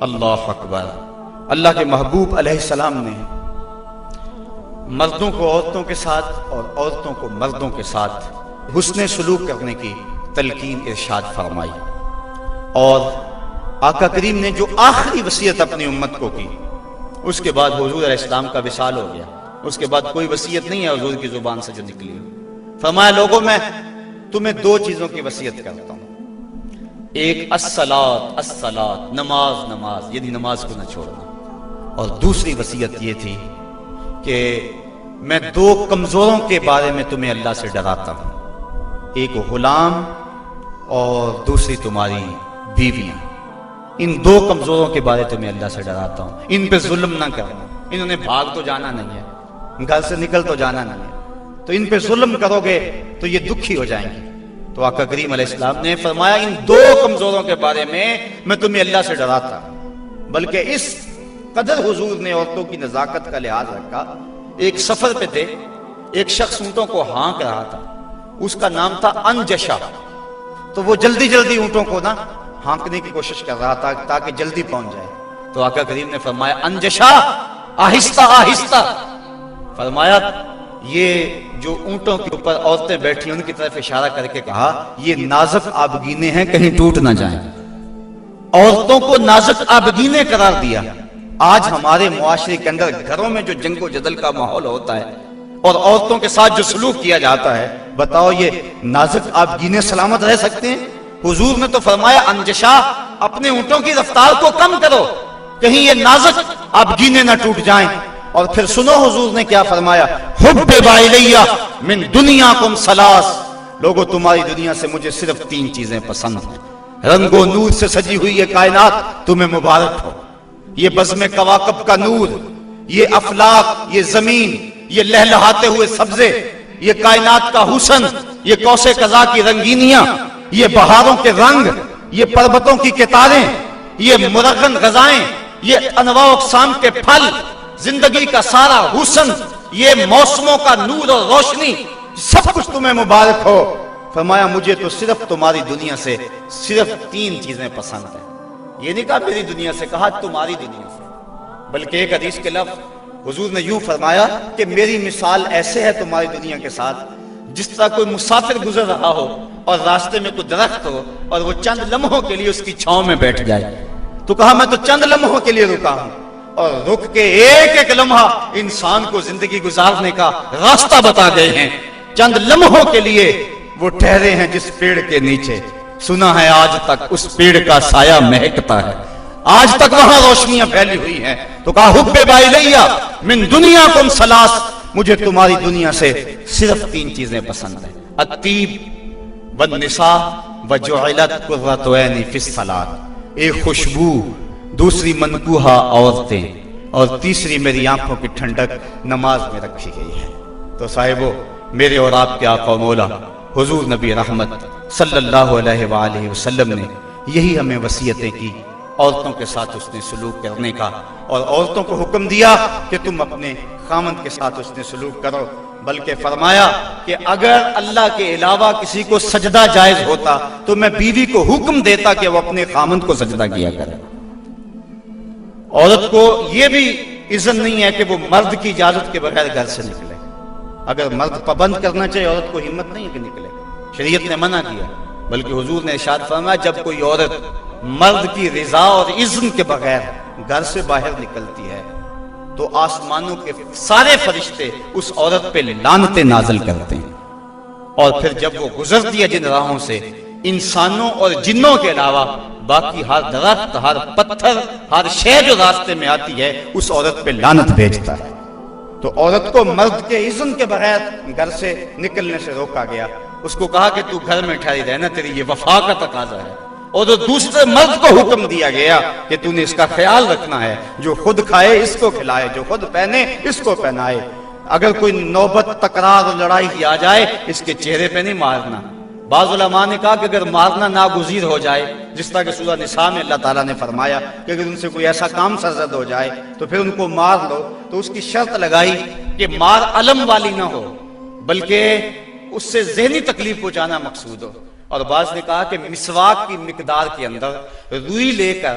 اللہ اکبر۔ اللہ کے محبوب علیہ السلام نے مردوں کو عورتوں کے ساتھ اور عورتوں کو مردوں کے ساتھ حسن سلوک کرنے کی تلقین ارشاد فرمائی، اور آقا کریم نے جو آخری وصیت اپنی امت کو کی، اس کے بعد حضور علیہ السلام کا وصال ہو گیا۔ اس کے بعد کوئی وصیت نہیں ہے حضور کی زبان سے جو نکلی۔ فرمایا لوگوں میں تمہیں دو چیزوں کی وصیت کرتا ہوں، ایک الصلاۃ الصلاۃ، نماز نماز، یعنی نماز کو نہ چھوڑنا، اور دوسری وصیت یہ تھی کہ میں دو کمزوروں کے بارے میں تمہیں اللہ سے ڈراتا ہوں، ایک غلام اور دوسری تمہاری بیویاں۔ ان دو کمزوروں کے بارے تمہیں اللہ سے ڈراتا ہوں، ان پہ ظلم نہ کرنا۔ انہوں نے بھاگ تو جانا نہیں ہے، گھر سے نکل تو جانا نہیں ہے، تو ان پہ ظلم کرو گے تو یہ دکھی ہو جائیں گے۔ تو آقا کریم علیہ السلام نے فرمایا ان دو کمزوروں کے بارے میں تمہیں اللہ سے ڈراتا ہوں۔ بلکہ اس قدر حضور نے عورتوں کی نزاکت کا لحاظ رکھا۔ ایک سفر پہ تھے، ایک شخص اونٹوں کو ہانک رہا تھا، اس کا نام تھا انجشا۔ تو وہ جلدی جلدی اونٹوں کو نا ہانکنے کی کوشش کر رہا تھا تاکہ جلدی پہنچ جائے۔ تو آقا کریم نے فرمایا انجشا آہستہ آہستہ، فرمایا یہ جو اونٹوں کے اوپر عورتیں بیٹھی ان کی طرف اشارہ کر کے کہا یہ نازک آبگینے ہیں، کہیں ٹوٹ نہ جائیں۔ عورتوں کو نازک آبگینے قرار دیا۔ آج ہمارے معاشرے کے اندر گھروں میں جو جنگ و جدل کا ماحول ہوتا ہے اور عورتوں کے ساتھ جو سلوک کیا جاتا ہے، بتاؤ یہ نازک آبگینے سلامت رہ سکتے ہیں؟ حضور نے تو فرمایا انجشا اپنے اونٹوں کی رفتار کو کم کرو، کہیں یہ نازک آبگینے نہ ٹوٹ جائیں۔ اور پھر سنو حضور نے کیا فرمایا، حبب الیہ من دنیاکم ثلاث، لوگوں تمہاری دنیا سے مجھے صرف تین چیزیں پسند ہیں۔ رنگ و نور سے سجی ہوئی یہ کائنات تمہیں مبارک ہو، یہ بزم کواکب کا نور، یہ افلاک، یہ زمین، یہ لہلہاتے ہوئے سبزے، یہ کائنات کا حسن، یہ کوس قزا کی رنگینیاں، یہ بہاروں کے رنگ، یہ پربتوں کی کتاریں، یہ مرغن غذائیں، یہ انواع و اقسام کے پھل، زندگی کا سارا حسن، یہ موسموں کا نور اور روشنی، سب کچھ تمہیں مبارک ہو۔ فرمایا مجھے تو صرف تمہاری دنیا سے صرف تین چیزیں پسند ہیں۔ یہ نہیں کہا میری دنیا سے، کہا تمہاری دنیا سے۔ بلکہ ایک حدیث کے لفظ حضور نے یوں فرمایا کہ میری مثال ایسے ہے تمہاری دنیا کے ساتھ جس طرح کوئی مسافر گزر رہا ہو اور راستے میں کوئی درخت ہو اور وہ چند لمحوں کے لیے اس کی چھاؤں میں بیٹھ جائے۔ تو کہا میں تو چند لمحوں کے لیے رکا ہوں، اور رک کے ایک ایک لمحہ انسان کو زندگی گزارنے کا راستہ بتا گئے ہیں۔ چند لمحوں کے لیے وہ ٹھہرے ہیں جس پیڑ کے نیچے، سنا ہے آج تک اس پیڑ کا سایہ مہکتا ہے، آج تک وہاں روشنیاں پھیلی ہوئی ہیں۔ تو کہا حبب الیہ من دنیاکم ثلاث، مجھے تمہاری دنیا سے صرف تین چیزیں پسند ہیں، الطیب والنساء وجعلت قرۃ عینی فی الصلاۃ، ایک خوشبو، دوسری منکوحہ عورتیں، اور تیسری میری آنکھوں کی ٹھنڈک نماز میں رکھی گئی ہے۔ تو صاحبو، میرے اور آپ کے آقا و مولا حضور نبی رحمت صلی اللہ علیہ وآلہ وسلم نے یہی ہمیں وصیتیں کی، عورتوں کے ساتھ اس نے سلوک کرنے کا، اور عورتوں کو حکم دیا کہ تم اپنے خامند کے ساتھ اس نے سلوک کرو۔ بلکہ فرمایا کہ اگر اللہ کے علاوہ کسی کو سجدہ جائز ہوتا تو میں بیوی کو حکم دیتا کہ وہ اپنے خامند کو سجدہ کیا کرے۔ عورت کو یہ بھی اذن نہیں ہے کہ وہ مرد کی اجازت کے بغیر گھر سے نکلے۔ اگر مرد پابند کرنا چاہے عورت کو ہمت نہیں ہے کہ نکلے، شریعت نے منع کیا۔ بلکہ حضور نے ارشاد فرمایا جب کوئی عورت مرد کی رضا اور اذن کے بغیر گھر سے باہر نکلتی ہے تو آسمانوں کے سارے فرشتے اس عورت پہ لعنتیں نازل کرتے ہیں، اور پھر جب وہ گزرتی ہے جن راہوں سے، انسانوں اور جنوں کے علاوہ باقی ہر درخت، ہر پتھر، ہر شے جو راستے میں آتی ہے اس عورت پہ لعنت بھیجتا ہے۔ تو عورت کو مرد کے اذن کے بغیر گھر سے نکلنے سے روکا گیا۔ اس کو کہا کہ تو گھر میں ٹھہری رہنا، تیری یہ وفا کا تقاضا ہے۔ اور جو دوسرے مرد کو حکم دیا گیا کہ تو نے اس کا خیال رکھنا ہے، جو خود کھائے اس کو کھلائے، جو خود پہنے اس کو پہنائے، اگر کوئی نوبت تکرار اور لڑائی کی آ جائے اس کے چہرے پہ نہیں مارنا۔ بعض علماء نے کہا کہ اگر مارنا ناگزیر ہو جائے، جس طرح کہ سورہ نساء میں اللہ تعالیٰ نے فرمایا کہ اگر ان سے کوئی ایسا کام سرزد ہو جائے تو پھر ان کو مار لو، تو اس کی شرط لگائی کہ مار علم والی نہ ہو بلکہ اس سے ذہنی تکلیف پہنچانا مقصود ہو۔ اور بعض نے کہا کہ مسواک کی مقدار کے اندر روئی لے کر